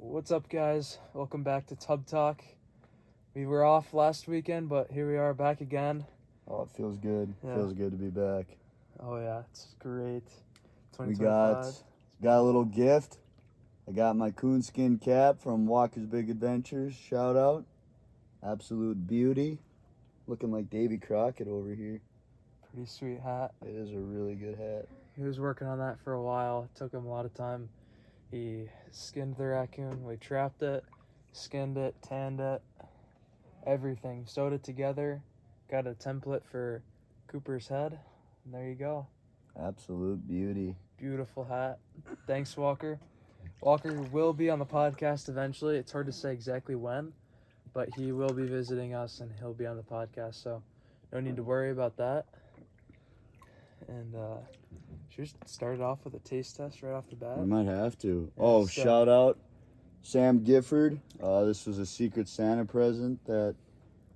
What's up, guys? Welcome back to Tub Talk. We were off last weekend, but here we are back again. Oh, it feels good. Yeah. Feels good to be back. Oh yeah, it's great. We 2025. got a little gift. I got my coonskin cap from Walker's Big Adventures. Shout out. Absolute beauty. Looking like Davy Crockett over here. Pretty sweet hat. It is a really good hat. He was working on that for a while. It took him a lot of time. He skinned the raccoon. We trapped it, skinned it, tanned it, everything. Sewed it together. Got a template for Cooper's head. And there you go. Absolute beauty. Beautiful hat. Thanks, Walker. Walker will be on the podcast eventually. It's hard to say exactly when, but he will be visiting us and he'll be on the podcast, so no need to worry about that. And should we just start it off with a taste test right off the bat? We might have to. Yeah, Oh, so- shout out Sam Gifford. This was a Secret Santa present that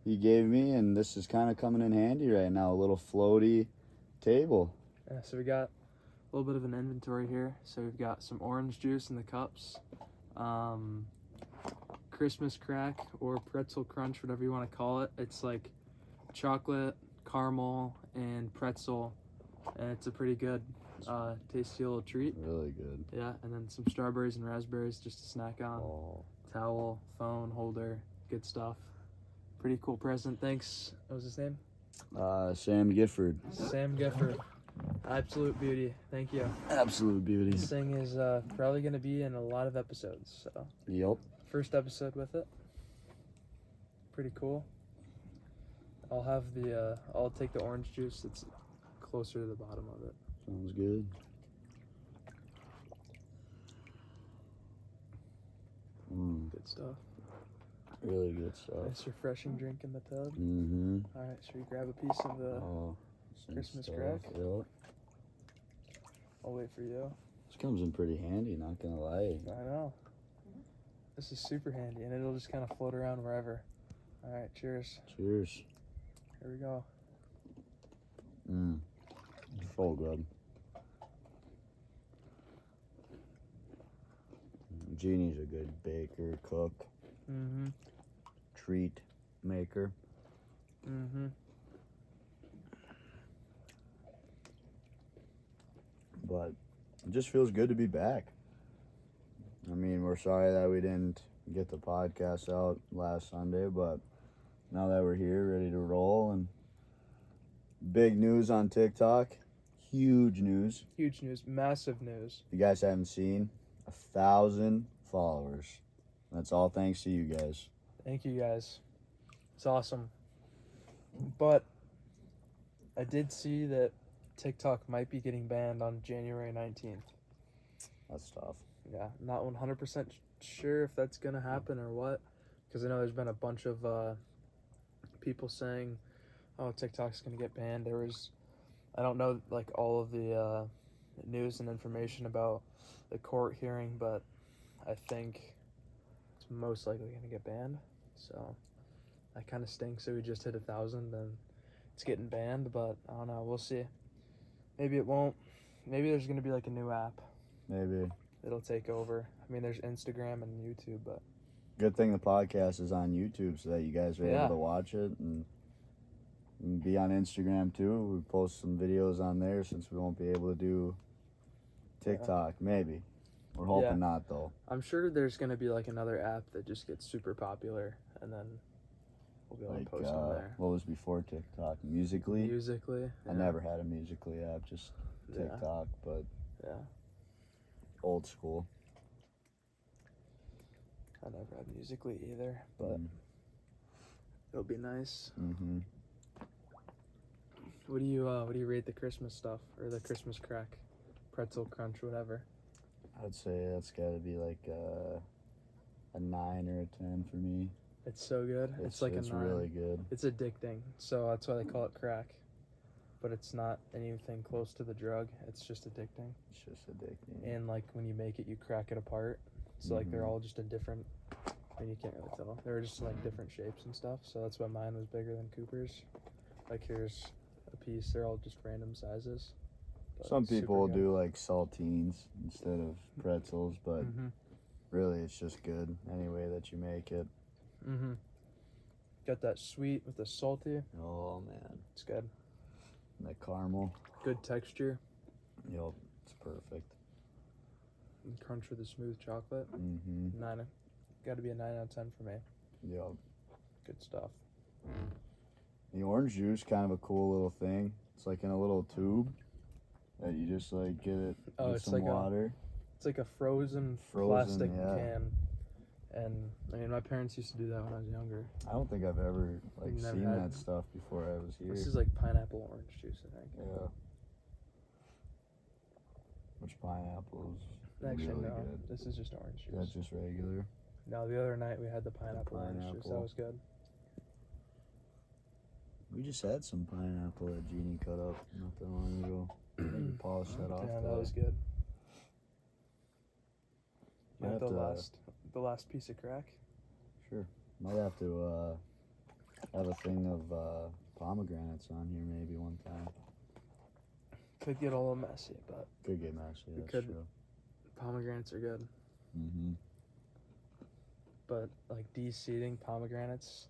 he gave me, and this is kind of coming in handy right now. A little floaty table. Yeah, so we got a little bit of an inventory here. So we've got some orange juice in the cups, Christmas crack or pretzel crunch, whatever you want to call it. It's like chocolate, caramel, and pretzel, and it's a pretty good, tasty little treat. Really good. Yeah, and then some strawberries and raspberries just to snack on. Oh. Towel, phone holder, good stuff. Pretty cool present. Thanks. What was his name? Sam Gifford. Sam Gifford. Absolute beauty. Thank you. Absolute beauty. This thing is probably going to be in a lot of episodes. So Yep. first episode with it. Pretty cool. I'll have the I'll take the orange juice that's closer to the bottom of it. Sounds good. Good stuff. Really good stuff. Nice refreshing drink in the tub. Mm-hmm. All right, should we grab a piece of the some Christmas stuff. crack? Yep. I'll wait for you. This comes in pretty handy, not gonna lie. I know. This is super handy, and it'll just kind of float around wherever. All right, cheers. Cheers. Here we go. So good. Jeannie's a good baker, cook, Mm-hmm. treat maker. Mm-hmm. But it just feels good to be back. I mean, we're sorry that we didn't get the podcast out last Sunday, but now that we're here, ready to roll, and big news on TikTok. Huge news. Huge news. Massive news. If you guys haven't seen, 1,000 followers. That's all thanks to you guys. Thank you, guys. It's awesome. But I did see that TikTok might be getting banned on January 19th. That's tough. Yeah, not 100% sure if that's going to happen or what. Because I know there's been a bunch of people saying, oh, TikTok's going to get banned. There was, I don't know, like all of the news and information about the court hearing, but I think it's most likely going to get banned. So that kind of stinks. So we just hit 1,000 and it's getting banned, but I don't know. We'll see. Maybe it won't. Maybe there's going to be like a new app. Maybe. It'll take over. I mean, there's Instagram and YouTube, but Good thing the podcast is on YouTube so that you guys are Yeah. able to watch it and be on Instagram too. We post some videos on there since we won't be able to do TikTok. Maybe. We're hoping Yeah. not though. I'm sure there's going to be like another app that just gets super popular and then we'll be able Like to post on there. what was before TikTok? Musically? Musically. I yeah. never had a Musically app, just Yeah. TikTok, but Yeah. old school. I never had Musically either, but it'll be nice. Mm-hmm. What do you rate the Christmas stuff or the Christmas crack, pretzel crunch, whatever? I'd say that's got to be like a 9 or a 10 for me. It's so good. It's like a 9. really good. It's addicting, so that's why they call it crack. But it's not anything close to the drug. It's just addicting. It's just addicting. And like when you make it, you crack it apart. So like they're all just a different. I mean, you can't really tell. They're just like different shapes and stuff. So that's why mine was bigger than Cooper's. Like here's a piece. They're all just random sizes. But Some super people will good. do like saltines instead of pretzels, but really, it's just good any way that you make it. Mm-hmm. Got that sweet with the salty. Oh, man. It's good. And the caramel. Good texture. Yup, it's perfect. And crunch with the smooth chocolate. Mm-hmm. Got to be a 9 out of 10 for me. Yup. Good stuff. The orange juice, kind of a cool little thing. It's like in a little tube that you just like get It's some like water. It's like a frozen plastic can. And I mean, my parents used to do that when I was younger. I don't think I've ever Never seen had. that stuff before I was here. This is like pineapple orange juice, I think. Yeah. Which pineapple is Actually, really no. good. This is just orange juice. That's just regular. No, the other night we had the pineapple orange juice. That was good. We just had some pineapple that Jeannie cut up not that long ago. Maybe polish that off. Yeah, that was good. Might have The last piece of crack. Sure. Might have to have a thing of pomegranates on here maybe one time. Could get a little messy, but Could get messy. That's true. Pomegranates are good. Mm-hmm. But like de-seeding pomegranates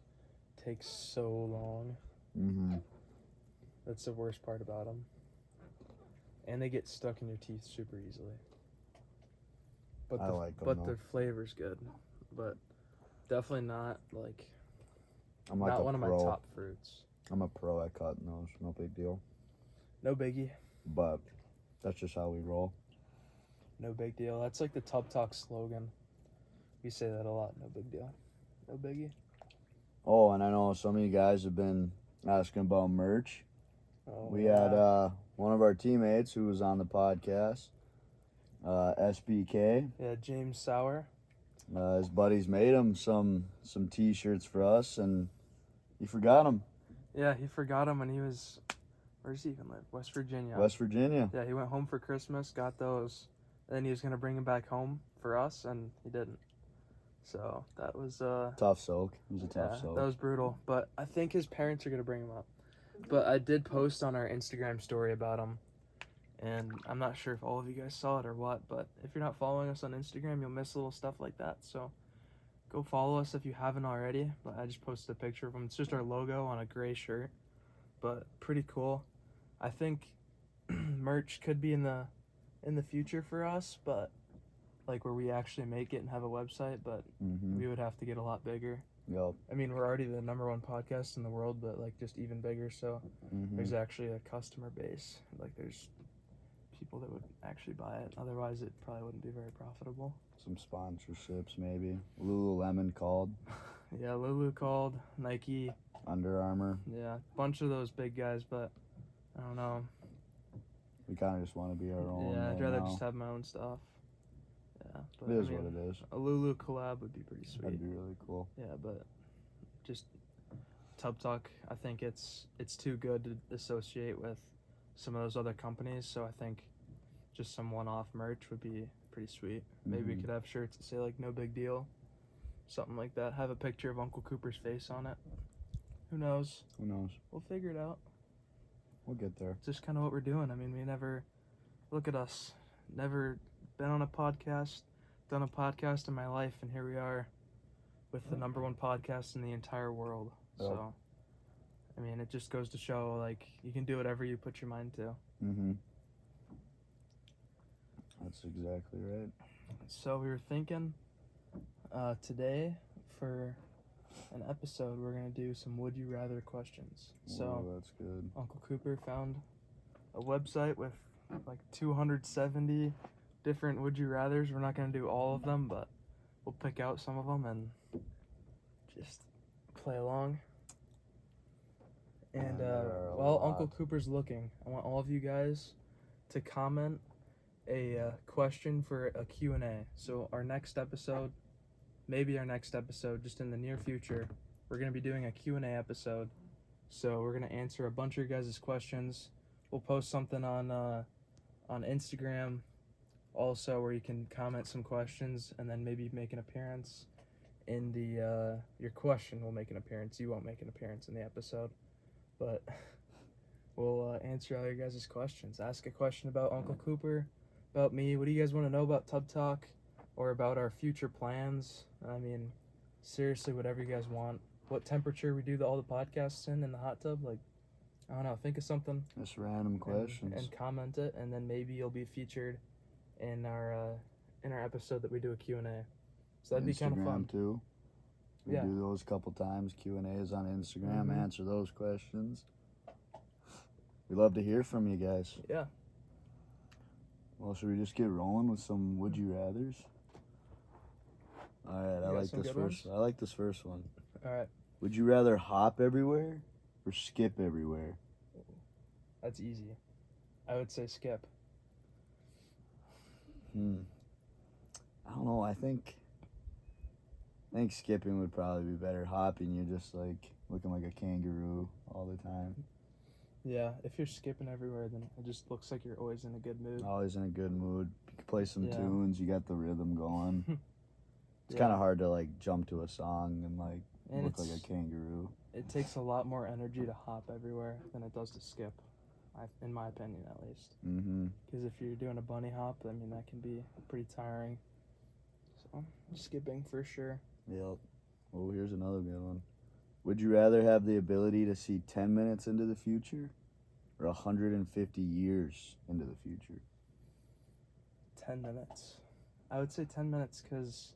takes so long. Mm-hmm. That's the worst part about them. And they get stuck in your teeth super easily. But I like them, but though. their flavor's good. But definitely not like I'm like not one pro. of my top fruits. I'm a pro at cutting those. No big deal. No biggie. But that's just how we roll. No big deal. That's like the Tub Talk slogan. We say that a lot. No big deal. No biggie. Oh, and I know some of you guys have been asking about merch. Oh, We had one of our teammates who was on the podcast, SBK. Yeah, James Sauer. His buddies made him some T-shirts for us, and he forgot them. Yeah, he forgot them when he was. Where does he even live? West Virginia. West Virginia. Yeah, he went home for Christmas, got those, and then he was gonna bring them back home for us, and he didn't. So that was Tough soak. It was a tough soak. That was brutal. But I think his parents are gonna bring him up. But I did post on our Instagram story about him, and I'm not sure if all of you guys saw it or what. But if you're not following us on Instagram, you'll miss little stuff like that. So go follow us if you haven't already. But I just posted a picture of him. It's just our logo on a gray shirt, but pretty cool. I think merch could be in the future for us, but like where we actually make it and have a website, but we would have to get a lot bigger. Yep. I mean, we're already the #1 podcast in the world, but like just even bigger. So there's actually a customer base. Like there's people that would actually buy it. Otherwise, it probably wouldn't be very profitable. Some sponsorships maybe. Lululemon called. Yeah, Lulu called. Nike. Under Armour. Yeah, a bunch of those big guys, but I don't know. We kind of just want to be our own. Yeah, I'd right rather now. just have my own stuff. Yeah, but It is what it is. A Lulu collab would be pretty sweet. That'd be really cool. Yeah, but just Tub Talk, I think it's too good to associate with some of those other companies. So I think just some one-off merch would be pretty sweet. Maybe we could have shirts that say like "No big deal," something like that. Have a picture of Uncle Cooper's face on it. Who knows? Who knows? We'll figure it out. We'll get there. It's just kind of what we're doing. I mean, we never look at us. Never been on a podcast, done a podcast in my life, and here we are with the #1 podcast in the entire world. Yep. So, I mean, it just goes to show, like, you can do whatever you put your mind to. That's exactly right. So we were thinking today for an episode, we're going to do some Would You Rather questions. So that's good. Uncle Cooper found a website with like 270 different Would You Rathers. We're not going to do all of them, but we'll pick out some of them and just play along. And while Uncle Cooper's looking, I want all of you guys to comment a question for a Q&A. So our next episode, maybe our next episode, just in the near future, we're going to be doing a Q&A episode. So we're going to answer a bunch of your guys' questions. We'll post something on Instagram also where you can comment some questions and then maybe make an appearance in the your question will make an appearance. You won't make an appearance in the episode, but we'll answer all your guys' questions. Ask a question about Uncle Cooper, about me. What do you guys want to know about Tub Talk? or about our future plans. I mean, seriously, whatever you guys want. What temperature we do all the podcasts in the hot tub, like, I don't know, think of something. Just random questions. And comment it, and then maybe you'll be featured in our episode that we do a Q&A. So that'd be kind of fun. Instagram too. We do those a couple times. Q&As on Instagram. Answer those questions. We love to hear from you guys. Yeah. Well, should we just get rolling with some would you rather's? All right, I like this first one. All right. Would you rather hop everywhere or skip everywhere? That's easy. I would say skip. I don't know. I think skipping would probably be better. Hopping, you're just like looking like a kangaroo all the time. Yeah, if you're skipping everywhere, then it just looks like you're always in a good mood. Always in a good mood. You can play some tunes. You got the rhythm going. It's kind of hard to like jump to a song and look like a kangaroo. It takes a lot more energy to hop everywhere than it does to skip, in my opinion at least. Because if you're doing a bunny hop, I mean, that can be pretty tiring. So, skipping for sure. Yep. Oh, here's another good one. Would you rather have the ability to see 10 minutes into the future or 150 years into the future? 10 minutes. I would say 10 minutes because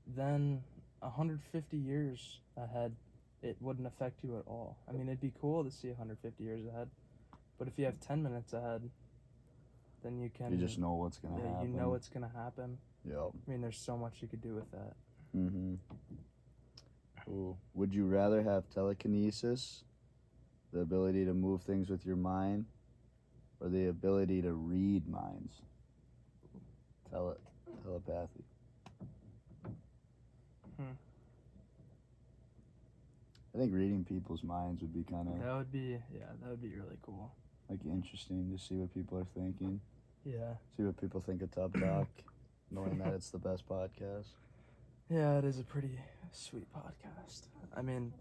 then 150 years ahead, it wouldn't affect you at all. I mean, it'd be cool to see 150 years ahead, but if you have 10 minutes ahead, then you can... You just know what's going to happen. You know what's going to happen. Yep. I mean, there's so much you could do with that. Ooh. Would you rather have telekinesis, the ability to move things with your mind, or the ability to read minds? Telepathy. I think reading people's minds would be kind of... That would be really cool. Like, interesting to see what people are thinking. Yeah. See what people think of Tub Talk, knowing that it's the best podcast. Yeah, it is a pretty sweet podcast. I mean,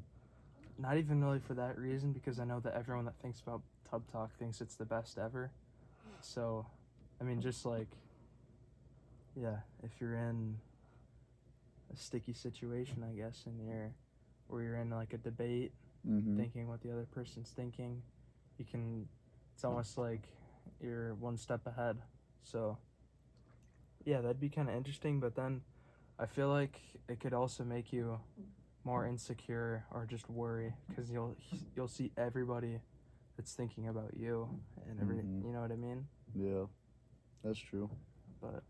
not even really for that reason, because I know that everyone that thinks about Tub Talk thinks it's the best ever. So, I mean, just like, yeah, if you're in a sticky situation, I guess, where you're in like a debate, thinking what the other person's thinking, it's almost like you're one step ahead. So, yeah, that'd be kind of interesting, but then I feel like it could also make you more insecure or just worry, because you'll see everybody that's thinking about you and everything. You know what I mean? Yeah, that's true. But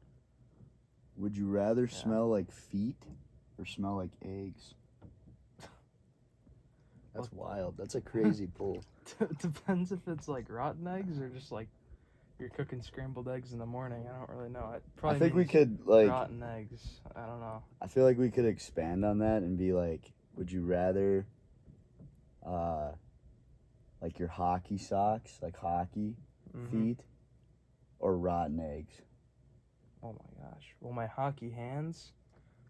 would you rather smell like feet or smell like eggs? That's wild. That's a crazy pull. Depends if it's like rotten eggs or just like you're cooking scrambled eggs in the morning. I don't really know. I think we could like rotten eggs. I don't know. I feel like we could expand on that and be like, would you rather like your hockey socks, like hockey feet, or rotten eggs? Oh my gosh. Well, my hockey hands,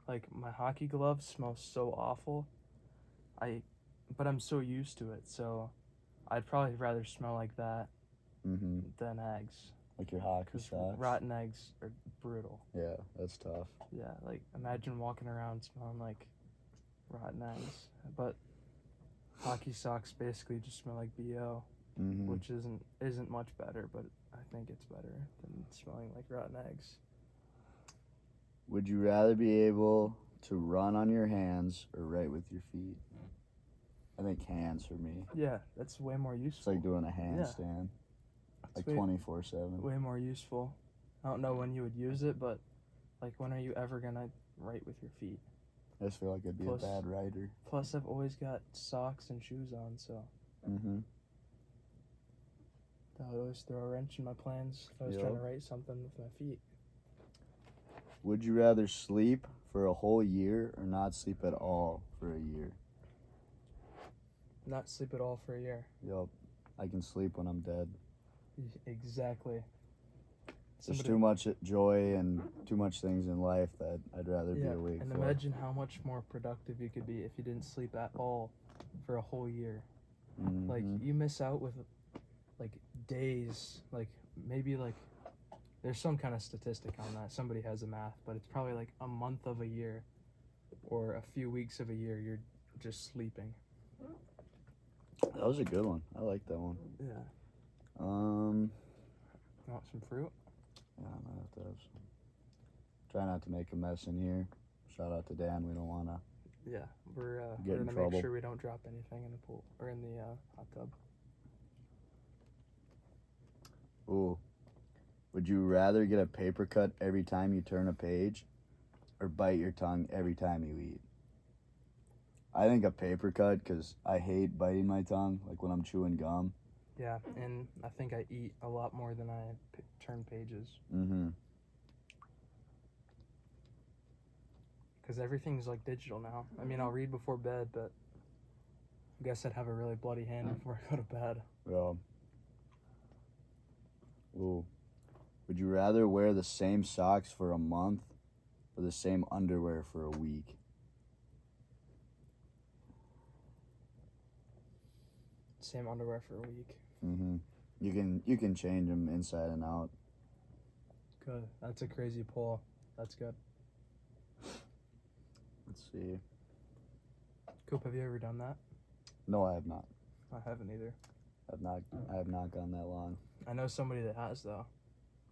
like my hockey gloves smell so awful. But I'm so used to it, so I'd probably rather smell like that than eggs. Like your hockey socks? Rotten eggs are brutal. Yeah, that's tough. Yeah, like imagine walking around smelling like rotten eggs. But hockey socks basically just smell like BO, which isn't much better, but I think it's better than smelling like rotten eggs. Would you rather be able to run on your hands or write with your feet? I think hands for me. Yeah, that's way more useful. It's like doing a handstand. Like 24/7. Way more useful. I don't know when you would use it, but like when are you ever gonna write with your feet? I just feel like I'd be a bad writer. Plus, I've always got socks and shoes on, so that would always throw a wrench in my plans if I was trying to write something with my feet. Would you rather sleep for a whole year or not sleep at all for a year? Not sleep at all for a year. Yup. I can sleep when I'm dead. Exactly. There's too much joy and too much things in life that I'd rather be awake and for. imagine how much more productive you could be if you didn't sleep at all for a whole year. Like, you miss out with, like, days, like, maybe There's some kind of statistic on that. Somebody has a math, but it's probably like a month of a year or a few weeks of a year you're just sleeping. That was a good one. I like that one. Yeah. Um, You want some fruit? yeah, I might have to have some. Try not to make a mess in here. Shout out to Dan. We don't want to. Yeah, we're Get in gonna trouble. make sure we don't drop anything in the pool or in the hot tub. Ooh. Would you rather get a paper cut every time you turn a page or bite your tongue every time you eat? I think a paper cut because I hate biting my tongue, like when I'm chewing gum. Yeah, and I think I eat a lot more than I turn pages Mm-hmm. because everything's like digital now. I mean, I'll read before bed, but I guess I'd have a really bloody hand before I go to bed. Well. Ooh. Would you rather wear the same socks for a month or the same underwear for a week? Same underwear for a week. Mm-hmm. You can change them inside and out. Good. That's a crazy pull. That's good. Let's see. Coop, have you ever done that? No, I have not. I haven't either. I have not gone that long. I know somebody that has though.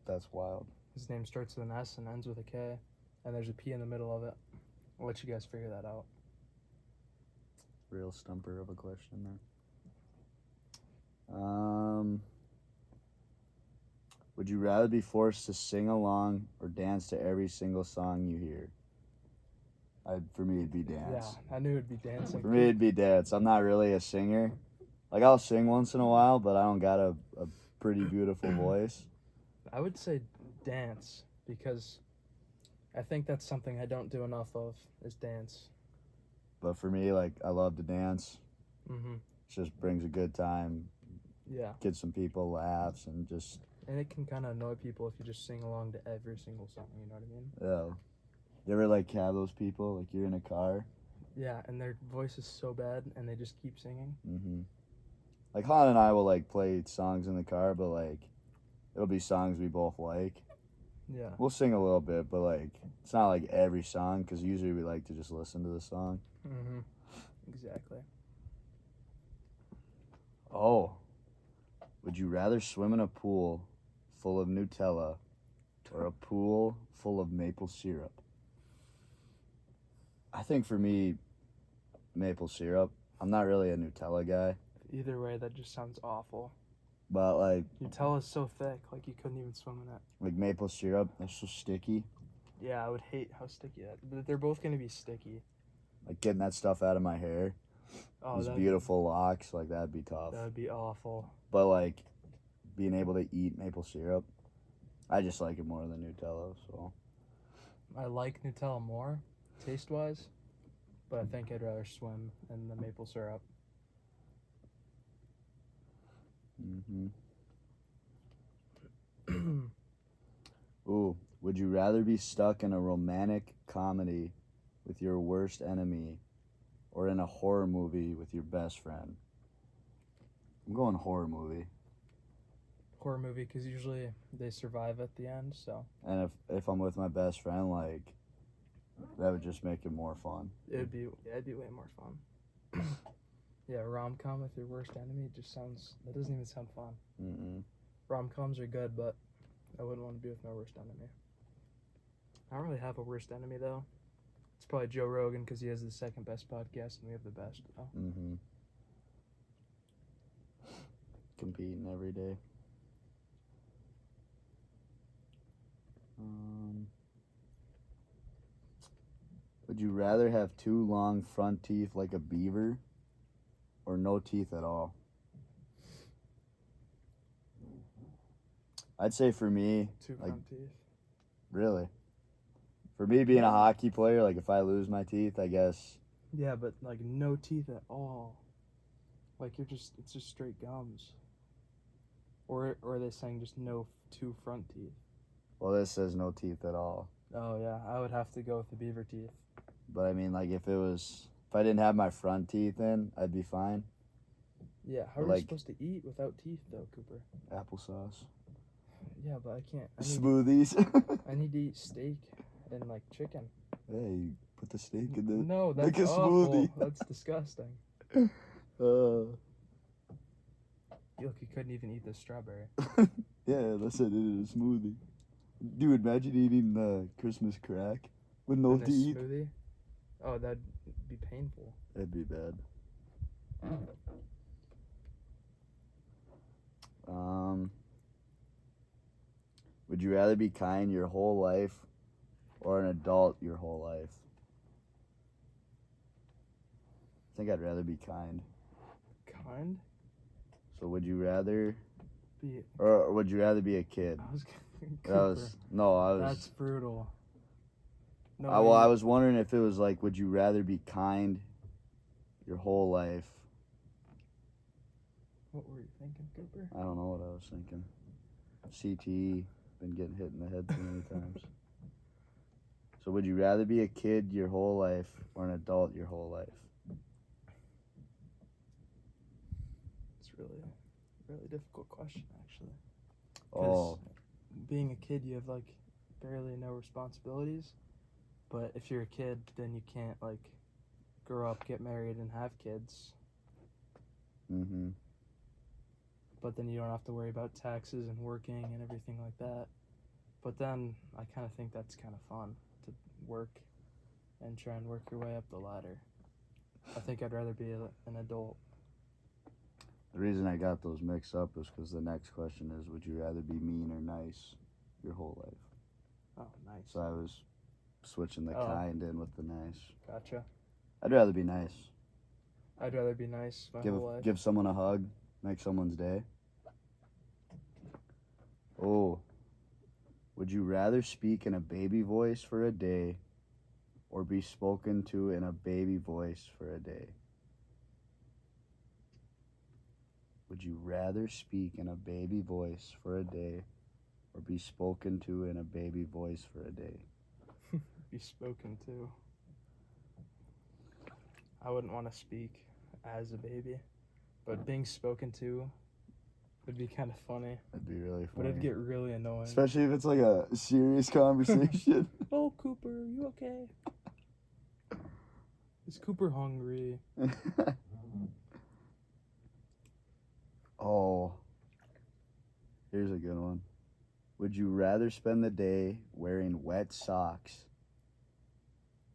That's wild. His name starts with an S and ends with a K, and there's a P in the middle of it. I'll let you guys figure that out. Real stumper of a question there. Would you rather be forced to sing along or dance to every single song you hear? For me, it'd be dance. Yeah, I knew it'd be dancing. For me, it'd be dance. I'm not really a singer. Like, I'll sing once in a while, but I don't got a pretty beautiful voice. I would say dance because I think that's something I don't do enough of is dance. But for me, like, I love to dance. Mm-hmm. It just brings a good time. Yeah. Get some people laughs and just... And it can kind of annoy people if you just sing along to every single song, you know what I mean? Yeah. You ever, like, have those people, like, you're in a car? Yeah, and their voice is so bad, and they just keep singing. Mm-hmm. Like, Han and I will, like, play songs in the car, but, like, it'll be songs we both like. Yeah. We'll sing a little bit, but, like, it's not, like, every song, because usually we like to just listen to the song. Mm-hmm. Exactly. Oh. Would you rather swim in a pool full of Nutella or a pool full of maple syrup? I think for me, maple syrup. I'm not really a Nutella guy. Either way, that just sounds awful. But, like... Nutella's so thick, like you couldn't even swim in it. Like, maple syrup, that's so sticky. Yeah, I would hate how sticky that. But they're both gonna be sticky. Like, getting that stuff out of my hair. Oh, These beautiful locks, like, that'd be tough. That would be awful. But, like, being able to eat maple syrup, I just like it more than Nutella, so... I like Nutella more, taste-wise, but I think I'd rather swim in the maple syrup. Mm-hmm. Ooh, would you rather be stuck in a romantic comedy with your worst enemy or in a horror movie with your best friend? I'm going horror movie. Horror movie, because usually they survive at the end, so... And if I'm with my best friend, like, that would just make it more fun. It'd be way more fun. Yeah, rom-com with your worst enemy just sounds... That doesn't even sound fun. Mm-mm. Rom-coms are good, but I wouldn't want to be with my worst enemy. I don't really have a worst enemy, though. It's probably Joe Rogan, because he has the second best podcast, and we have the best, though. Mm-hmm. Competing every day. Would you rather have two long front teeth like a beaver or no teeth at all? I'd say for me, Two like, front teeth. really. For me being a hockey player, like if I lose my teeth, I guess. Yeah, but like no teeth at all. Like it's just straight gums. Or are they saying just no two front teeth? Well, this says no teeth at all. Oh yeah, I would have to go with the beaver teeth. But I mean, like if I didn't have my front teeth in, I'd be fine. Yeah, how are you supposed to eat without teeth though, Cooper? Applesauce. Yeah, but I can't. Smoothies. I need to eat steak and like chicken. Hey, you put the steak in the. No, that's make a awful. smoothie. That's disgusting. Uh. Look, you couldn't even eat the strawberry. Yeah, unless I did it in a smoothie. Dude, imagine eating the Christmas crack with no In a teeth. smoothie? Oh, that'd be painful. That'd be bad. Would you rather be kind your whole life or an adult your whole life? I think I'd rather be kind. Kind? So would you rather, Be. or would you rather be a kid? I was. That's brutal. No, I was wondering if it was like, would you rather be kind your whole life? What were you thinking, Cooper? I don't know what I was thinking. CTE, been getting hit in the head too many times. So would you rather be a kid your whole life or an adult your whole life? It's really difficult question, actually. Oh, Being a kid, you have like barely no responsibilities. But if you're a kid, then you can't like grow up, get married, and have kids. mm-hmm. But then you don't have to worry about taxes and working and everything like that. But then I kind of think that's kind of fun to work and try and work your way up the ladder. I think I'd rather be an adult. The reason I got those mixed up is because the next question is, would you rather be mean or nice your whole life? Oh, nice. So I was switching the kind in with the nice. Gotcha. I'd rather be nice. I'd rather be nice my whole life. Give someone a hug, make someone's day. Oh, would you rather speak in a baby voice for a day or be spoken to in a baby voice for a day? Would you rather speak in a baby voice for a day or be spoken to in a baby voice for a day? Be spoken to. I wouldn't want to speak as a baby, but being spoken to would be kind of funny. That'd be really funny. But it'd get really annoying. Especially if it's like a serious conversation. Oh, Cooper, you okay? Is Cooper hungry? Oh, here's a good one. Would you rather spend the day wearing wet socks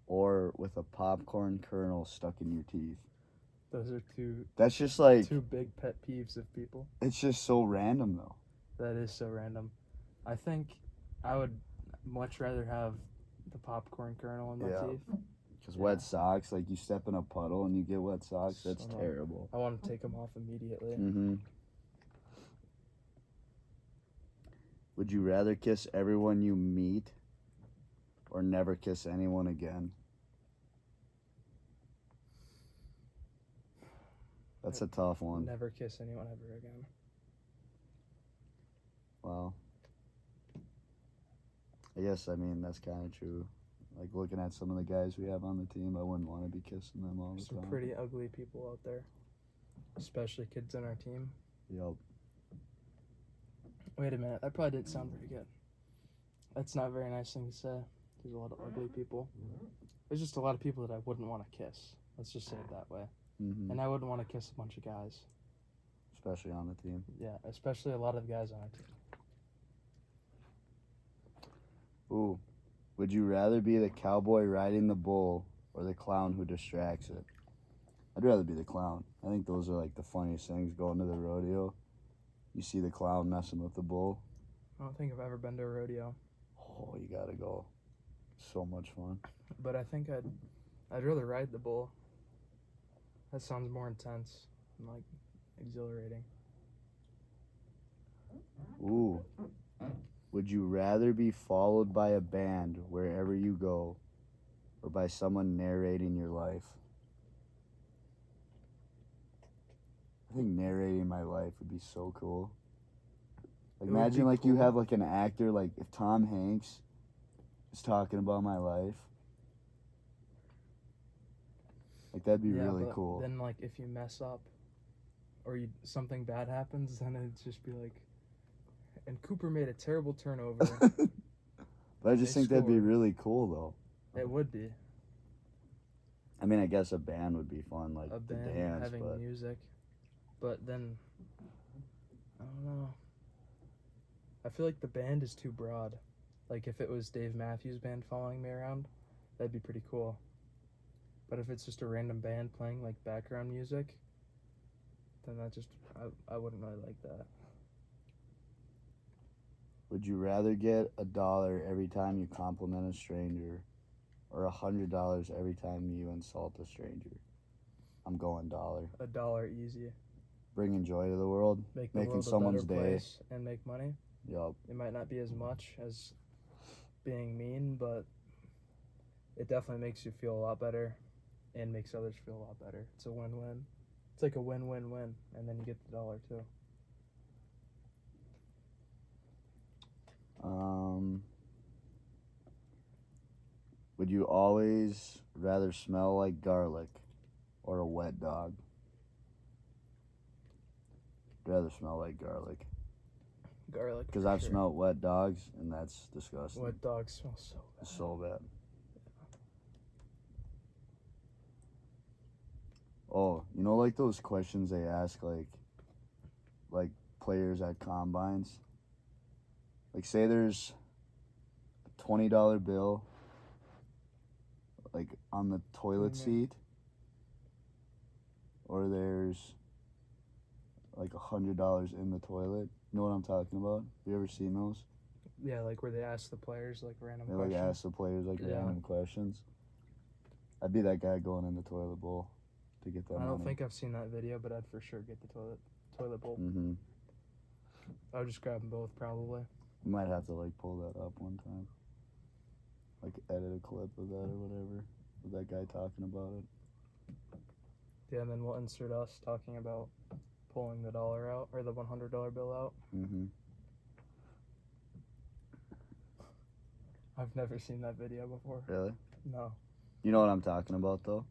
or with a popcorn kernel stuck in your teeth? Those are two. That's just like two big pet peeves of people. It's just so random, though. That is so random. I think I would much rather have the popcorn kernel in my teeth. Because wet socks, like you step in a puddle and you get wet socks, that's terrible. I want to take them off immediately. Mm-hmm. Would you rather kiss everyone you meet or never kiss anyone again? That's a tough one. Never kiss anyone ever again. Wow. I guess, I mean, that's kind of true. Like, looking at some of the guys we have on the team, I wouldn't want to be kissing them all the time. Some pretty ugly people out there. Especially kids on our team. Yep. Wait a minute, that probably didn't sound very good. That's not a very nice thing to say. There's a lot of ugly people. There's just a lot of people that I wouldn't want to kiss. Let's just say it that way. Mm-hmm. And I wouldn't want to kiss a bunch of guys. Especially on the team. Yeah, especially a lot of guys on our team. Ooh. Would you rather be the cowboy riding the bull or the clown who distracts it? I'd rather be the clown. I think those are like the funniest things going to the rodeo. You see the clown messing with the bull. I don't think I've ever been to a rodeo. Oh, you gotta go. So much fun. But I think I'd rather ride the bull. That sounds more intense and like exhilarating. Ooh. Would you rather be followed by a band wherever you go or by someone narrating your life? I think narrating my life would be so cool. Like, imagine like you have like an actor, like if Tom Hanks is talking about my life. Like, that'd be really cool. Then like if you mess up or something bad happens, then it'd just be like and Cooper made a terrible turnover. But I just They think that'd be scored. really cool, though. It would be I mean, I guess a band would be fun, like a the band dance, having but music, but then I don't know. I feel like the band is too broad. Like if it was Dave Matthews Band following me around, that'd be pretty cool. But if it's just a random band playing like background music, then I wouldn't really like that. would you rather get $1 every time you compliment a stranger, or $100 every time you insult a stranger? I'm going dollar. $1 easy. Bringing joy to the world, Make the making world a someone's better day. place and make money. Yup. It might not be as much as being mean, but it definitely makes you feel a lot better and makes others feel a lot better. It's a win-win. It's like a win-win-win, and then you get the dollar too. Would you always rather smell like garlic or a wet dog? I'd rather smell like garlic. Garlic. Because for I've sure. smelled wet dogs, and that's disgusting. Wet dogs smell so bad. It's so bad. Oh, you know, like those questions they ask, like players at combines? Like, say there's a $20 bill, like, on the toilet seat, or there's, like, $100 in the toilet. You know what I'm talking about? You ever seen those? Yeah, like where they ask the players like random They, questions. like, ask the players, like, Yeah. random questions. I'd be that guy going in the toilet bowl to get that I don't money. think I've seen that video, but I'd for sure get the toilet bowl. Mm-hmm. I would just grab them both probably. You might have to, like, pull that up one time. Like, edit a clip of that or whatever. With that guy talking about it. Yeah, and then we'll insert us talking about pulling the dollar out or the $100 bill out. Mm-hmm. I've never seen that video before. Really? No. You know what I'm talking about, though?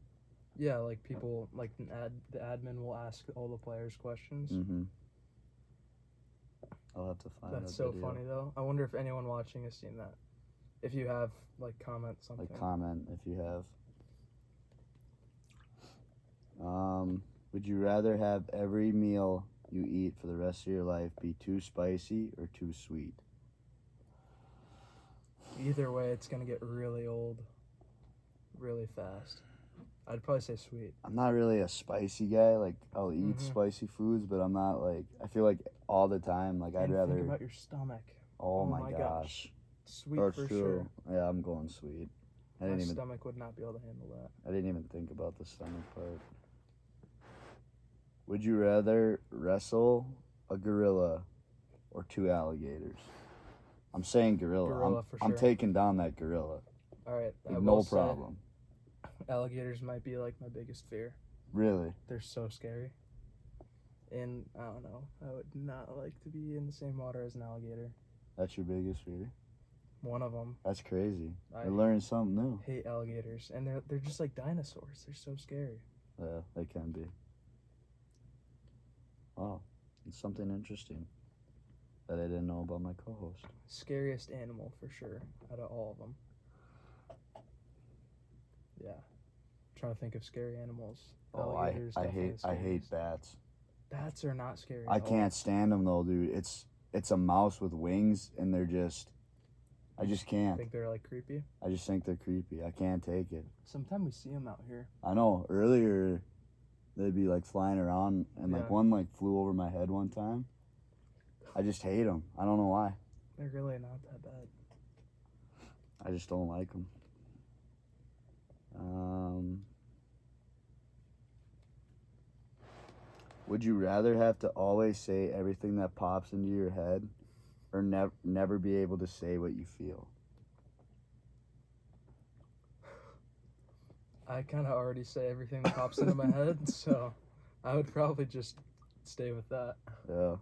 Yeah, like people, like the admin will ask all the players questions. Mm-hmm. I'll have to find that That's so video. funny, though. I wonder if anyone watching has seen that. If you have, like, comment something. Like, comment if you have. Would you rather have every meal you eat for the rest of your life be too spicy or too sweet? Either way, it's going to get really old really fast. I'd probably say sweet. I'm not really a spicy guy. Like, I'll eat spicy foods, but I'm not, like, I feel like all the time, like, I'd rather. Think about your stomach. Oh my gosh. Sweet That's for true. sure. Yeah, I'm going sweet. My stomach would not be able to handle that. I didn't even think about the stomach part. Would you rather wrestle a gorilla or 2 alligators? I'm saying gorilla. Gorilla for I'm sure. taking down that gorilla. All right. Like, no problem. Alligators might be like my biggest fear. Really? They're so scary. And I don't know. I would not like to be in the same water as an alligator. That's your biggest fear? One of them. That's crazy. I You're learning something new. hate alligators, and they're just like dinosaurs. They're so scary. Yeah, they can be. Wow, it's something interesting that I didn't know about my co-host. Scariest animal for sure out of all of them. Yeah, I'm trying to think of scary animals. Oh, Alligators I definitely hate the scariest. bats. Bats are not scary. I at all. can't stand them though, dude. It's a mouse with wings, and I just I can't. think they're like creepy. I just think they're creepy. I can't take it. Sometimes we see them out here. I know. Earlier, they'd be like flying around, and Yeah. like one like flew over my head one time. I just hate them. I don't know why. They're really not that bad. I just don't like them. Would you rather have to always say everything that pops into your head, or never be able to say what you feel? I kind of already say everything that pops into my head, so I would probably just stay with that. Yeah.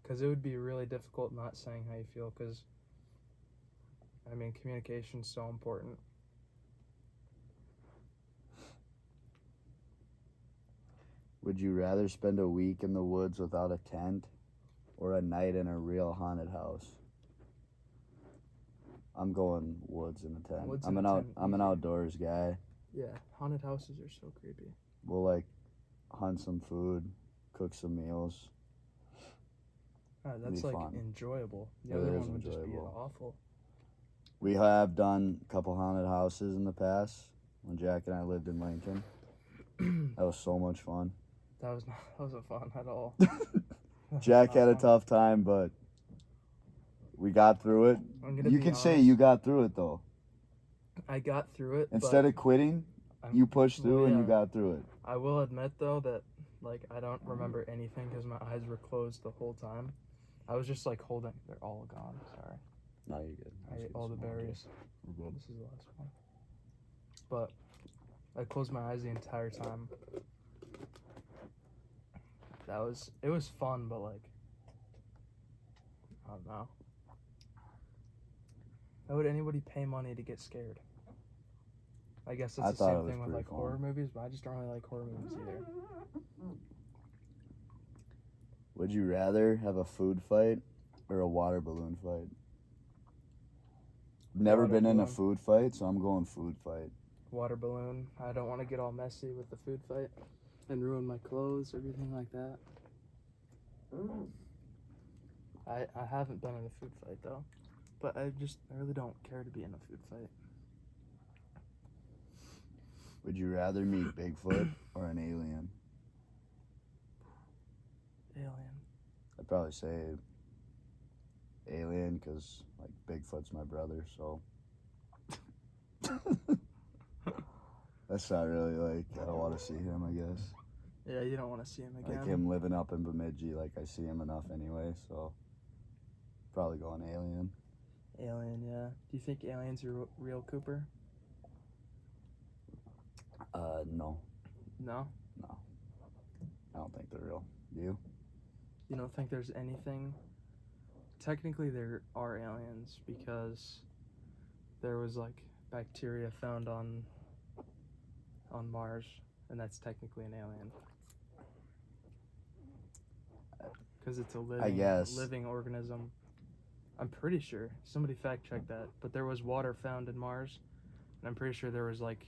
Because it would be really difficult not saying how you feel, because, I mean, communication's so important. Would you rather spend a week in the woods without a tent, or a night in a real haunted house? I'm going woods in a tent. Woods I'm in an a tent, I'm an easy. outdoors guy. Yeah, haunted houses are so creepy. We'll like hunt some food, cook some meals. That's Be like fun. enjoyable. The It other is one would just be enjoyable. awful. We have done a couple haunted houses in the past when Jack and I lived in Lincoln. That was so much fun. That wasn't fun at all. Jack had a fun. tough time, but we got through it. You can say you got through it though. I got through it. Instead of quitting, you pushed through and you got through it. I will admit though that like I don't remember anything because my eyes were closed the whole time. I was just like holding. They're all gone. Sorry. No, you're good. I ate all the berries. We're good. This is the last one. But I closed my eyes the entire time. It was fun, but like I don't know. Why would anybody pay money to get scared? I guess it's the same thing with like horror movies, but I just don't really like horror movies either. Would you rather have a food fight or a water balloon fight? Never been in a food fight, so I'm going food fight. Water balloon. I don't want to get all messy with the food fight and ruin my clothes or everything like that. I haven't been in a food fight though, but I really don't care to be in a food fight. Would you rather meet Bigfoot or an alien? Alien. I'd probably say alien because like Bigfoot's my brother, so that's not really like I don't want to see him, I guess. Yeah, you don't want to see him again. Like him living up in Bemidji, like I see him enough anyway, so probably going alien. Alien, yeah. Do you think aliens are real, Cooper? No. No? No. I don't think they're real. You? You don't think there's anything? Technically, there are aliens because there was like bacteria found on Mars, and that's technically an alien. Because it's a living organism. I'm pretty sure. Somebody fact check that. But there was water found in Mars, and I'm pretty sure there was like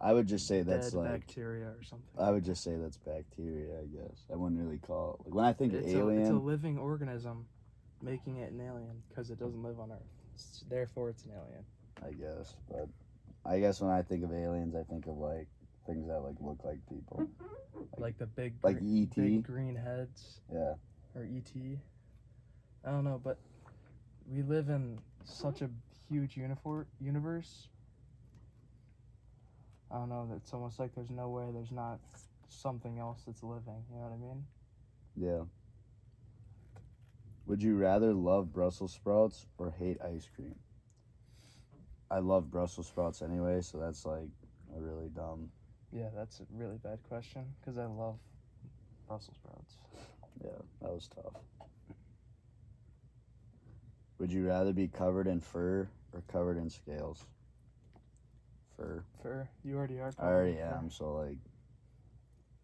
I would just say that's like bacteria or something. I would just say that's bacteria, I guess. I wouldn't really call it. Like, when I think of alien, it's a living organism, making it an alien because it doesn't live on Earth. Therefore, it's an alien. I guess, but I guess when I think of aliens, I think of like things that like look like people, like the big E.T. big green heads. Yeah. Or E.T. I don't know, but we live in such a huge universe. I don't know, it's almost like there's no way there's not something else that's living, you know what I mean? Yeah. Would you rather love Brussels sprouts or hate ice cream? I love Brussels sprouts anyway, so that's like a really dumb. Yeah, that's a really bad question because I love Brussels sprouts. Yeah, that was tough. Would you rather be covered in fur or covered in scales? Fur. You already are. I already am, so like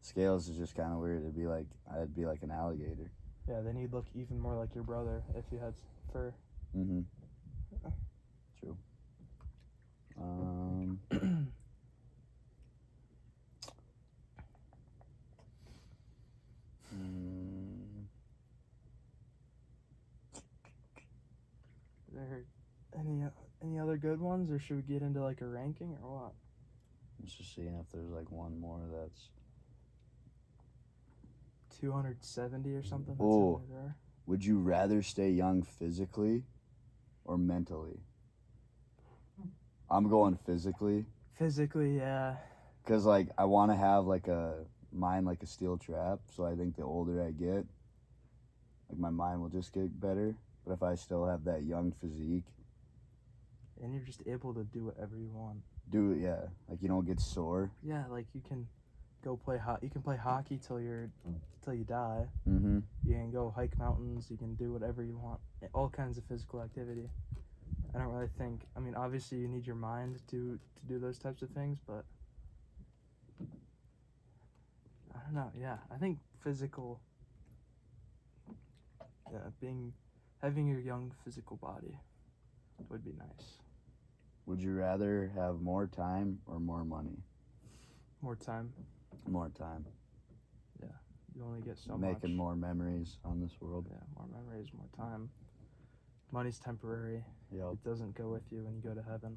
scales is just kind of weird. I'd be like an alligator. Yeah, then you'd look even more like your brother if you had fur. Mm-hmm. True. There any other good ones, or should we get into like a ranking or what? I'm just seeing if there's like one more that's 270 or something. Oh, would you rather stay young physically or mentally? I'm going physically. Physically, yeah. Because like I want to have like a mind like a steel trap, so I think the older I get, like my mind will just get better. But if I still have that young physique, and you're just able to do whatever you want. Do it, yeah. Like you don't get sore. Yeah, like you can go play You can play hockey till you die. Mm-hmm. You can go hike mountains. You can do whatever you want. All kinds of physical activity. I don't really think. I mean, obviously you need your mind to do those types of things, but I don't know. Yeah, I think physical. having your young physical body would be nice. Would you rather have more time or more money? More time. More time. You only get so much. Making more memories on this world. Yeah, more memories, more time. Money's temporary. Yep. It doesn't go with you when you go to heaven.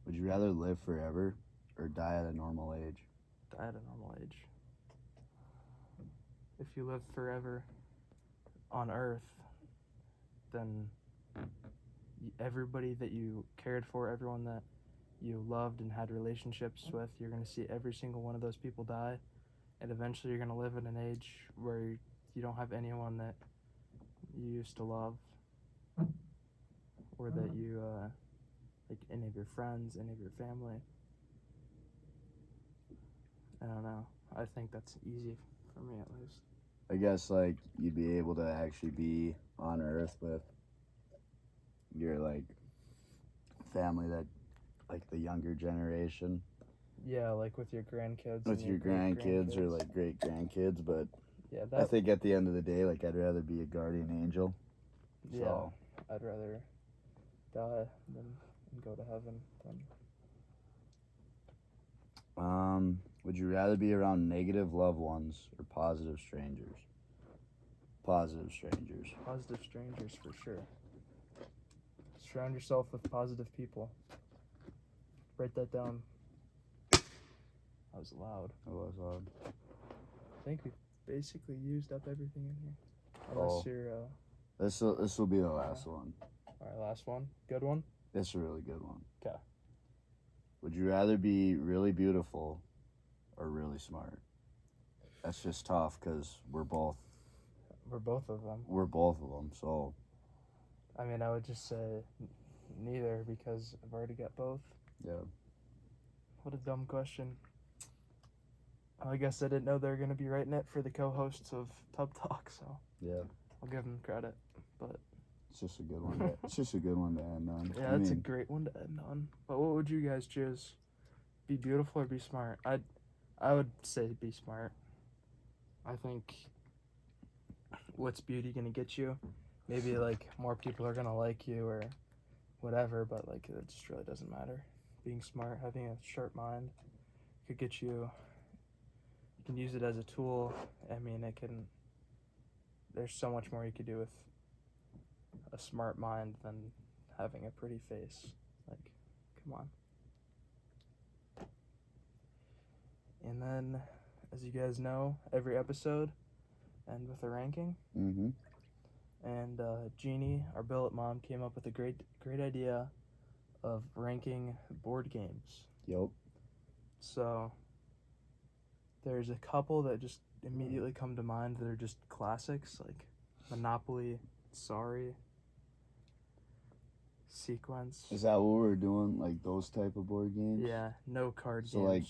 Would you rather live forever or die at a normal age? Die at a normal age. If you live forever on Earth, then everybody that you cared for, everyone that you loved and had relationships with, you're going to see every single one of those people die. And eventually you're going to live in an age where you don't have anyone that you used to love, or that you, like any of your friends, any of your family. I don't know. I think that's easy for me, at least. I guess, like, you'd be able to actually be on Earth with your, like, family that, like, the younger generation. Yeah, like with your grandkids. With your grandkids or, like, great-grandkids, but yeah, I think at the end of the day, like, I'd rather be a guardian angel. Yeah, So. I'd rather die than go to heaven. Would you rather be around negative loved ones or positive strangers? Positive strangers. Positive strangers, for sure. Surround yourself with positive people. Write that down. That was loud. It was loud. I think we basically used up everything in here. Unless you're, This will be the last one. Alright, last one. Good one? It's a really good one. Okay. Would you rather be really beautiful or really smart? That's just tough because we're both of them. We're both of them, so. I mean, I would just say neither because I've already got both. Yeah. What a dumb question. I guess I didn't know they were going to be writing it for the co-hosts of Tub Talk, so. Yeah. I'll give them credit, but. It's just a good one. It's just a good one to end on. Yeah, that's a great one to end on. But what would you guys choose? Be beautiful or be smart? I would say be smart. I think what's beauty gonna get you? Maybe like more people are gonna like you or whatever, but like it just really doesn't matter. Being smart, having a sharp mind could get you. You can use it as a tool. I mean, there's so much more you could do with a smart mind than having a pretty face. Like, come on. And then, as you guys know, every episode end with a ranking. Mm-hmm. And Jeannie, our billet mom, came up with a great idea of ranking board games. Yep. So there's a couple that just immediately come to mind that are just classics, like Monopoly, Sorry, Sequence. Is that what we're doing? Like those type of board games? Yeah, no card games. So like,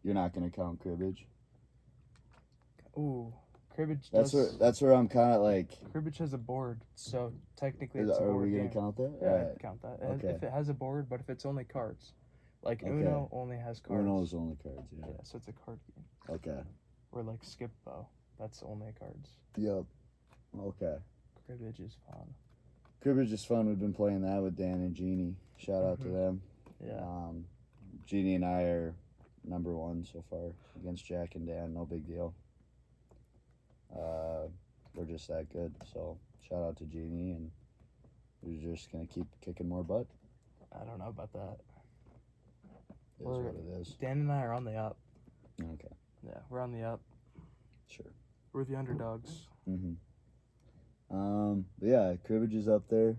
you're not gonna count cribbage? Ooh, cribbage. That's where I'm kind of like. Cribbage has a board, so technically it's a Are board we gonna game. count that? Yeah, Right. I'd count that. Okay. If it has a board, but if it's only cards, like Okay. Uno only has cards. Uno's only cards. Yeah. Yeah, so it's a card game. Okay. Or like Skip-Bo, that's only cards. Yep. Okay. Cribbage is fun. Cribbage is fun. We've been playing that with Dan and Jeannie. Shout out to them. Yeah. Jeannie and I are number one so far against Jack and Dan. No big deal. We're just that good. So shout out to Jeannie, and we're just gonna keep kicking more butt. I don't know about that. It is what it is. Dan and I are on the up. Okay. Yeah, we're on the up. Sure. We're the underdogs. Mm-hmm. But yeah, cribbage is up there.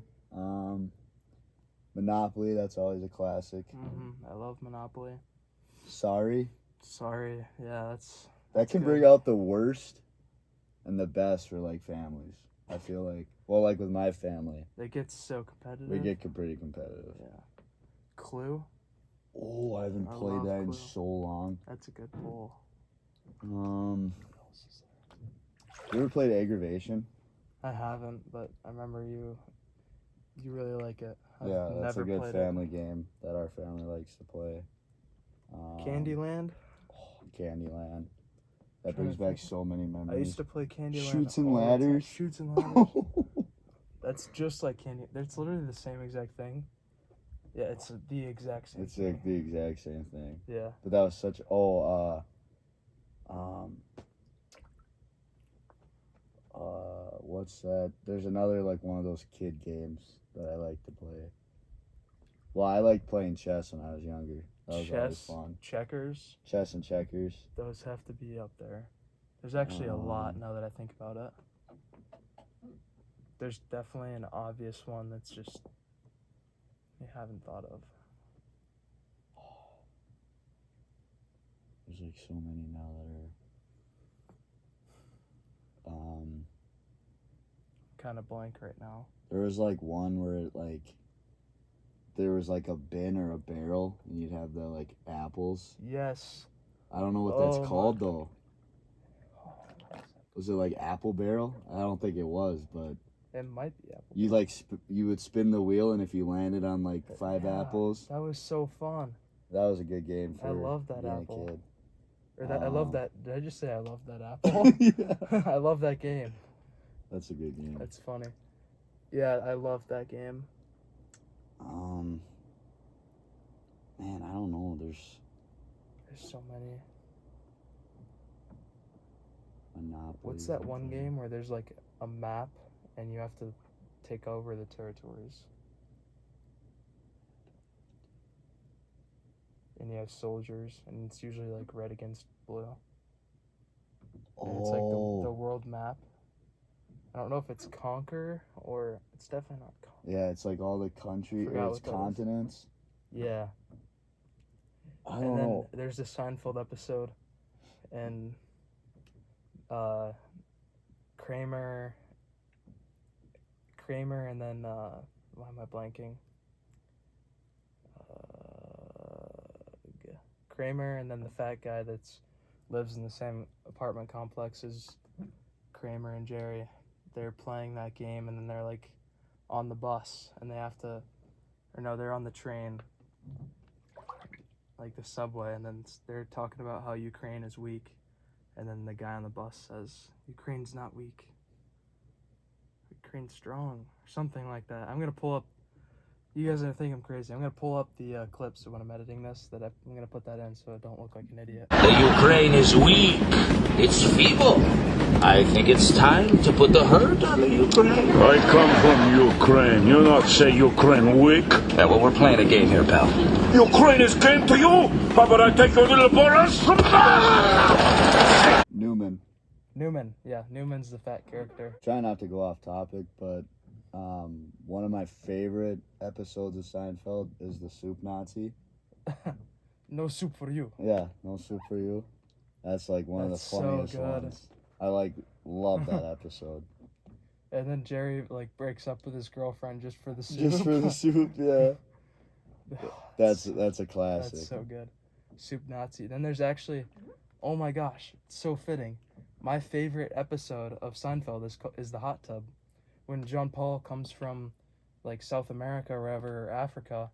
Monopoly, that's always a classic. I love Monopoly. Sorry. Yeah, that can good. bring out the worst and the best for like families. I feel like, well, like with my family, it gets so competitive. we get pretty competitive. Yeah. Clue. Oh, I haven't played that in so long. That's a good pull. You ever played Aggravation? I haven't, but I remember you really like it. Yeah, that's a good family game that our family likes to play. Candyland? Oh, Candyland. That Trying brings to back think. so many I memories. used to play Candyland. Shoots and all the time. ladders. Shoots and ladders. That's just like Candy. It's literally the same exact thing. Yeah, it's the exact same It's thing. like the exact same thing. Yeah. But that was such what's that? There's another like one of those kid games that I like to play. Well, I liked playing chess when I was younger. That was always fun. Checkers. Chess and checkers. Those have to be up there. There's actually a lot now that I think about it. There's definitely an obvious one that's just you haven't thought of. There's like so many now that are Kind of blank right now. there was like one where it like there was like a bin or a barrel and you'd have the like apples. Yes. I don't know what that's called though. Was it like apple barrel? I don't think it was, but It might be apple. you like you would spin the wheel and if you landed on like 5 apples, That was so fun. that was a good game for I love that being apple. a kid. Or that I love that. Did I just say I love that apple? Yeah. I love that game. That's a good game. That's funny. Yeah, I love that game. Man, I don't know. There's so many. Monopoly. What's that one game where there's like a map and you have to take over the territories? And you have soldiers, and it's usually like red against blue. And it's like the world map. I don't know if it's Conquer or it's definitely not Conquer. Yeah, it's like all the country or it's continents. Yeah. I don't know. Then there's this Seinfeld episode, and Kramer, and then why am I blanking? Kramer, and then the fat guy that's lives in the same apartment complex as Kramer and Jerry. They're playing that game, and then they're like on the bus, and they have to, or no, they're on the train, like the subway, and then they're talking about how Ukraine is weak, and then the guy on the bus says, Ukraine's not weak, Ukraine's strong, or something like that. I'm gonna pull up, you guys are gonna think I'm crazy, I'm gonna pull up the clips when I'm editing this, I'm gonna put that in so I don't look like an idiot. The Ukraine is weak. It's feeble. I think it's time to put the hurt on the Ukraine. I come from Ukraine. You not say Ukraine weak? Yeah, well, we're playing a game here, pal. Ukraine is game to you? How about I take your little bonus? Newman. Yeah, Newman's the fat character. Try not to go off topic, but one of my favorite episodes of Seinfeld is the soup Nazi. No soup for you. Yeah, no soup for you. That's like one of the funniest ones. I love that episode. And then Jerry like breaks up with his girlfriend just for the soup. Just for the soup, yeah. That's a classic. That's so good. Soup Nazi. Then there's actually, oh my gosh, it's so fitting. My favorite episode of Seinfeld is the hot tub. When John Paul comes from like South America or wherever, or Africa,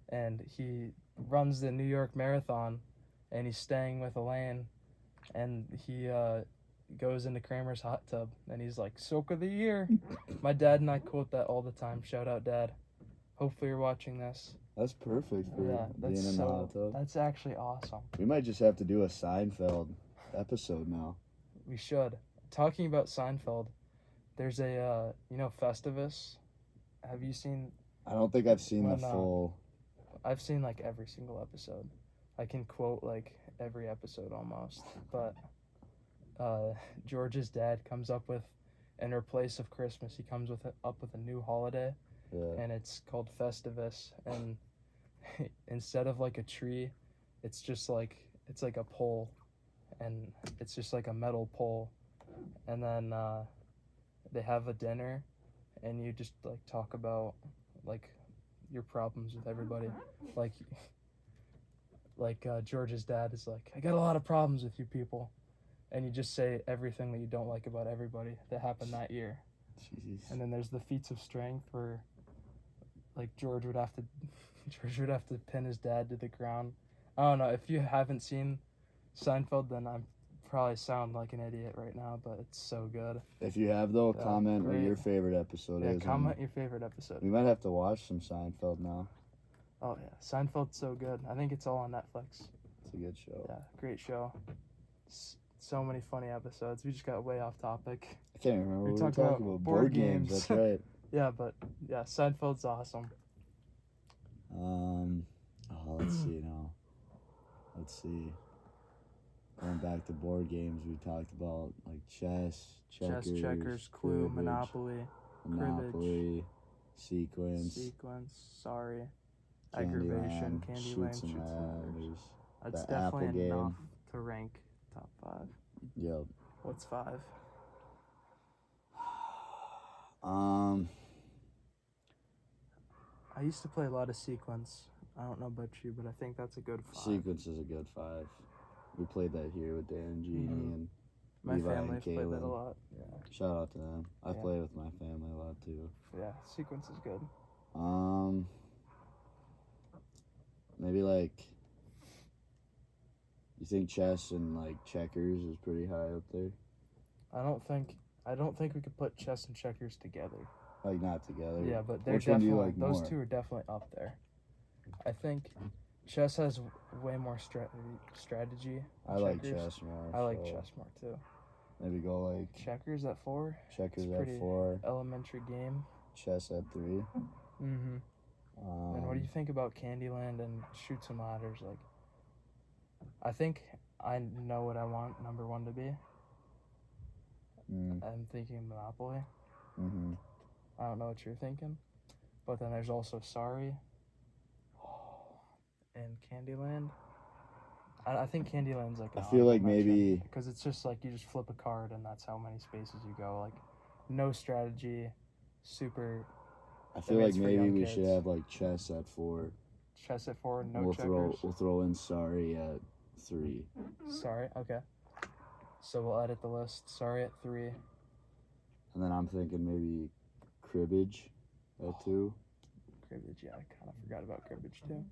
and he runs the New York Marathon, and he's staying with Elaine, and he goes into Kramer's hot tub, and he's like, soak of the year. My dad and I quote that all the time. Shout out, Dad. Hopefully you're watching this. That's perfect for being in the hot tub. That's actually awesome. We might just have to do a Seinfeld episode now. We should. Talking about Seinfeld, there's a, Festivus. Have you seen? I don't think I've seen the full. I've seen like every single episode. I can quote like every episode almost. But George's dad comes up with, in her place of Christmas, he comes up with a new holiday. Yeah. And it's called Festivus. And instead of like a tree, it's just like, it's like a pole. And it's just like a metal pole. And then they have a dinner, and you just like talk about like your problems with everybody. Like George's dad is like, I got a lot of problems with you people. And you just say everything that you don't like about everybody that happened that year. Jeez. And then there's the feats of strength where like George would have to pin his dad to the ground. I don't know, if you haven't seen Seinfeld, then I'm probably sound like an idiot right now, but it's so good. If you have, though, Yeah, comment what great. your favorite episode Yeah, is. comment your favorite episode. We might have to watch some Seinfeld now. Oh yeah, Seinfeld's so good. I think it's all on Netflix. It's a good show. Yeah, great show. So many funny episodes. We just got way off topic. I can't remember. We We were talked talking about about board board games. games. That's right. Yeah, but yeah, Seinfeld's awesome. Let's see now. Let's see. Going back to board games, we talked about like chess, Checkers, Clue, cribbage, Monopoly, Monopoly, Sequence, Sorry, Candyland, Aggravation, Candyland, Shoots and Shoots and Ladders. Ladders. That's the Apple definitely game. enough to rank top 5. Yep. What's 5? I used to play a lot of Sequence. I don't know about you, but I think that's a good 5. Sequence is a good 5. We played that here with Dan and Jeannie and My Levi family and played that a Kaylin. lot. Yeah. Shout out to them. I Yeah. play with my family a lot too. Yeah, Sequence is good. Maybe like, you think chess and like checkers is pretty high up there? I don't think we could put chess and checkers together. Like not together. Yeah, but they're Which one do definitely you like those more? two are definitely up there. I think chess has way more strategy. I than like checkers. chess more. I like so chess more too. Maybe go like Checkers at 4. checkers It's at pretty 4, elementary game. chess at 3. Mm-hmm. And what do you think about Candyland and Shoots and Ladders? Like, I think I know what I want number 1 to be. I'm thinking Monopoly. Mm-hmm. I don't know what you're thinking. But then there's also Sorry and Candyland. I think Candyland's like I feel like maybe because it's just like you just flip a card and that's how many spaces you go. Like, no strategy, super I feel mean, like it's for maybe young we should kids. have like chess at 4. chess at 4, no we'll checkers. throw in Sorry at 3. Sorry, okay. So we'll edit the list. Sorry at 3. And then I'm thinking maybe cribbage at 2. Cribbage, yeah, I kind of forgot about cribbage too.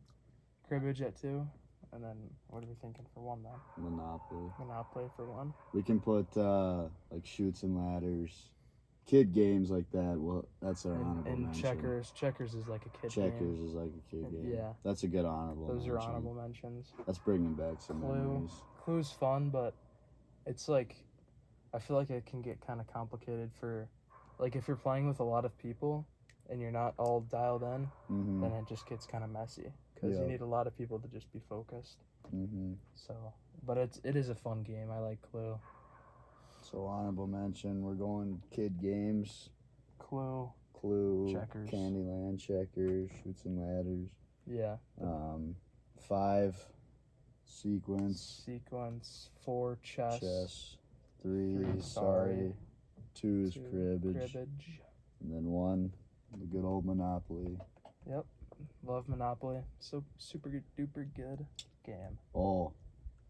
Cribbage at 2, and then what are we thinking for 1 then? Monopoly. Monopoly for 1. We can put like Shoots and Ladders, kid games like that. Well, that's our honorable And mention. checkers is like a kid Checkers game. is like a kid game. Yeah. That's a good honorable Those mention. are honorable mentions. That's bringing back some memories. Clue's fun, but it's like, I feel like it can get kind of complicated for, like, if you're playing with a lot of people and you're not all dialed in, Mm-hmm. then it just gets kind of messy because Yeah. you need a lot of people to just be focused. Mm-hmm. So, but it is a fun game. I like Clue. So honorable mention, we're going kid games. Clue. Checkers. Candyland, checkers, Shoots and Ladders. Yeah. 5, Sequence. 4, chess. 3, Sorry. 2 is cribbage. And then 1, the good old Monopoly. Yep. Love Monopoly. So super duper good game. Oh,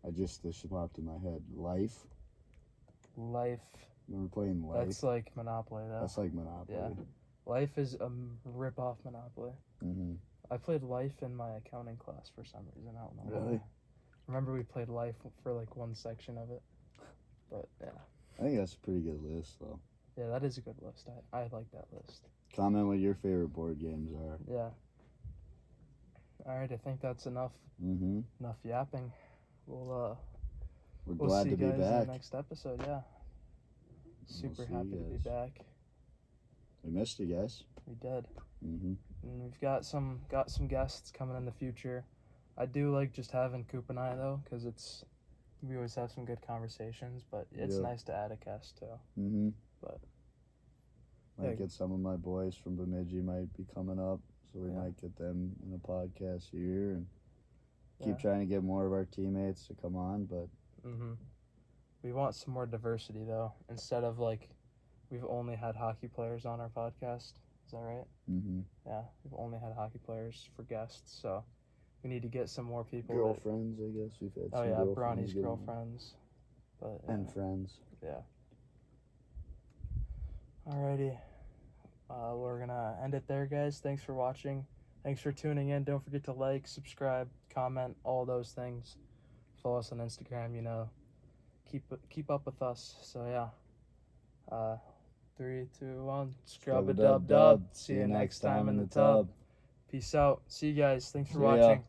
this popped in my head. Life. Remember playing Life? That's like Monopoly, though. That's like Monopoly. Yeah. Life is a rip-off Monopoly. Mm-hmm. I played Life in my accounting class for some reason. I don't know. Really? Why. Remember we played Life for like 1 section of it. But yeah. I think that's a pretty good list, though. Yeah, that is a good list. I like that list. Comment what your favorite board games are. Yeah. All right, I think that's enough. Mm-hmm. Enough yapping. We'll glad see to you be guys in back. the next episode. Yeah. Super see happy you to be guys. back. We missed you guys. We did. Mm-hmm. And we've got some guests coming in the future. I do like just having Coop and I though, because we always have some good conversations. But it's Yep. nice to add a guest too. Mm-hmm. But Might yeah. get some of my boys from Bemidji might be coming up, so we Yeah. might get them in a podcast here and keep Yeah. trying to get more of our teammates to come on. But we want some more diversity though. Instead of like, we've only had hockey players on our podcast. Is that right? mm-hmm. Yeah, we've only had hockey players for guests, so we need to get some more people. Girlfriends, I guess we've had. Oh some yeah, girlfriends Bronny's get on. girlfriends. But yeah. And friends. Yeah. Alrighty. We're gonna end it there, guys. Thanks for watching. Thanks for tuning in. Don't forget to like, subscribe, comment, all those things. Follow us on Instagram, keep up with us. So yeah. 3, 2, 1. Scrub a dub dub. See you next time in the tub. Peace out. See you guys. Thanks for See ya. watching.